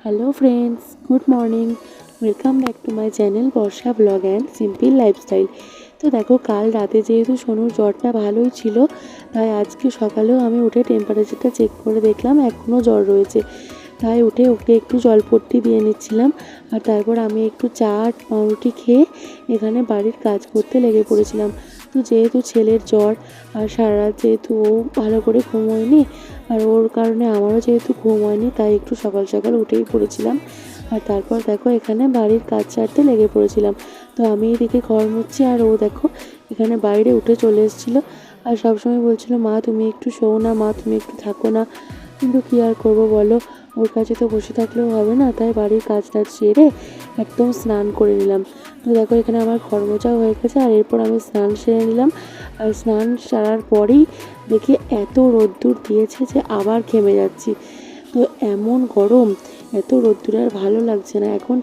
Hello friends, good morning. Welcome back to my channel Barsha blog and simple lifestyle. তো দেখো, কাল রাতে যেহেতু সোনুর জ্বরটা ভালোই ছিল, তাই আজকে সকালেও আমি উঠে টেম্পারেচারটা চেক করে দেখলাম এখনও জ্বর রয়েছে। তাই উঠে ওকে একটু জলপট্টি দিয়ে নিচ্ছিলাম, আর তারপর আমি একটু চা আর পাউরুটি খেয়ে এখানে বাড়ির কাজ করতে লেগে পড়েছিলাম। তো যেহেতু ছেলের জ্বর আর সারা রাত যেহেতু ও ভালো করে ঘুমোয়নি, আর ওর কারণে আমারও যেহেতু ঘুম হয়নি, তাই একটু সকাল সকাল উঠেই পড়েছিলাম। আর তারপর দেখো এখানে বাড়ির কাজ ছাড়তে লেগে পড়েছিলাম। তো আমি এদিকে ঘর মুছছি, আর ও দেখো এখানে বাইরে উঠে চলে এসেছিলো। আর সবসময় বলছিল, মা তুমি একটু শোও না, মা তুমি একটু থাকো না। কিন্তু কী আর করবো বলো, ওর কাছে তো বসে থাকলেও হবে না। তাই বাড়ির কাজ টাজ সেরে একদম স্নান করে নিলাম। তো দেখো এখানে আমার ঘর মোছাও হয়ে গেছে, আর এরপর আমি স্নান সেরে নিলাম। আর স্নান সারার পরেই দেখি এত রোদ্দুর দিয়েছে যে আবার ঘেমে যাচ্ছি। তো এমন গরম, এত রোদ্দুরে আর ভালো লাগছে না এখন।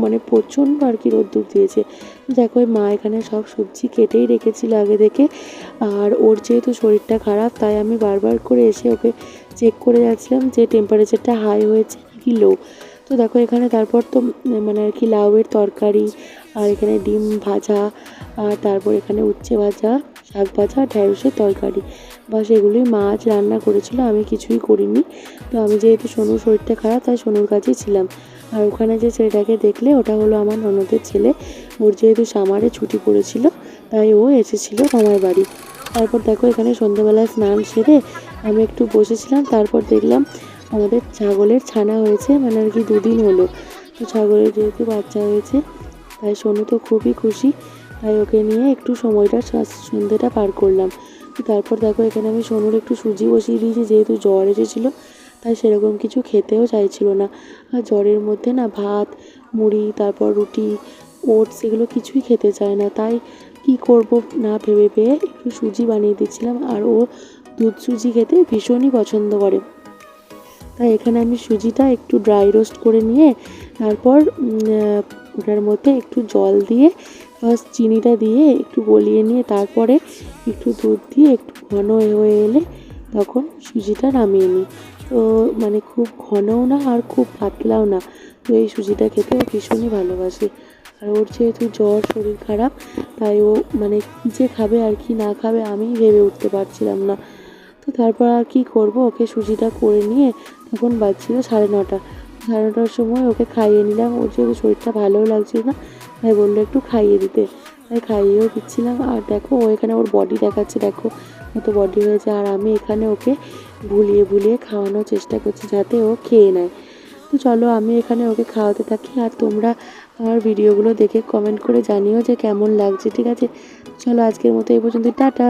মানে প্রচণ্ড আর কি রোদ্দুর দিয়েছে। দেখো মা এখানে সব সবজি কেটেই রেখেছিল আগে থেকে। আর ওর যেহেতু শরীরটা খারাপ, তাই আমি বারবার করে এসে ওকে চেক করে যাচ্ছিলাম যে টেম্পারেচারটা হাই হয়েছে নাকি লো। তো দেখো এখানে তারপর তো মানে আর কি লাউয়ের তরকারি, আর এখানে ডিম ভাজা, আর তারপর এখানে উচ্ছে ভাজা, শাক ভাজা, ঢ্যাঁড়সের তরকারি, বা সেগুলোই মাছ রান্না করেছিল, আমি কিছুই করিনি। তো আমি যেহেতু সোনুর শরীরটা খারাপ, তাই সোনুর কাছেই ছিলাম। আর ওখানে যে ছেলেটাকে দেখলে, ওটা হলো আমার ননদের ছেলে। ওর যেহেতু সামারে ছুটি পড়েছিল, তাই ও এসেছিলো আমার বাড়ি। তারপর দেখো এখানে সন্ধ্যেবেলায় স্নান সেরে আমি একটু বসেছিলাম। তারপর দেখলাম আমাদের ছাগলের ছানা হয়েছে, মানে আর কি 2 দিন হলো। তো ছাগলের যেহেতু বাচ্চা হয়েছে, তাই সোনু তো খুবই খুশি। তাই ওকে নিয়ে একটু সময়টা সন্ধ্যেটা পার করলাম। তো তারপর দেখো এখানে আমি সোনুর একটু সুজি বসিয়ে দিয়েছি, যেহেতু জ্বর এসেছিলো, তাই সেরকম কিছু খেতেও চাইছিল না। আর জ্বরের মধ্যে না ভাত, মুড়ি, তারপর রুটি, ওটস এগুলো কিছুই খেতে চায় না। তাই কি করব না ভেবে পেয়ে একটু সুজি বানিয়ে দিচ্ছিলাম। আর ও দুধ সুজি খেতে ভীষণই পছন্দ করে। তাই এখানে আমি সুজিটা একটু ড্রাই রোস্ট করে নিয়ে, তারপর ওটার মধ্যে একটু জল দিয়ে, ফার্স্ট চিনিটা দিয়ে একটু গলিয়ে নিয়ে, তারপরে একটু দুধ দিয়ে একটু ঘন হয়ে এলে তখন সুজিটা নামিয়ে নিই। তো মানে খুব ঘনও না আর খুব পাতলাও না। তো এই সুজিটা খেতে ও ভীষণই ভালোবাসে। আর ওর যেহেতু জ্বর, শরীর খারাপ, তাই ও মানে কী যে খাবে আর কি না খাবে আমিই ভেবে উঠতে পারছিলাম না। তো তারপর আর কি করব, ওকে সুজিটা করে নিয়ে তখন বাজছিল 9:30। 9:30টার সময় ওকে খাইয়ে নিলাম। ওর যেহেতু শরীরটা ভালোও লাগছিল না, তাই বললো একটু খাইয়ে দিতে, তাই খাইয়েও দিচ্ছিলাম। আর দেখো ও এখানে ওর বডি দেখাচ্ছে, দেখো কত বডি হয়েছে। আর আমি এখানে ওকে ভুলিয়ে ভুলিয়ে খাওয়ানোর চেষ্টা করছি যাতে ও খেয়ে নেয়। তো চলো আমি এখানে ওকে খাওয়াতে থাকি, আর তোমরা আমার ভিডিওগুলো দেখে কমেন্ট করে জানিও যে কেমন লাগছে। ঠিক আছে, চলো আজকের মতো এই পর্যন্ত, টাটা।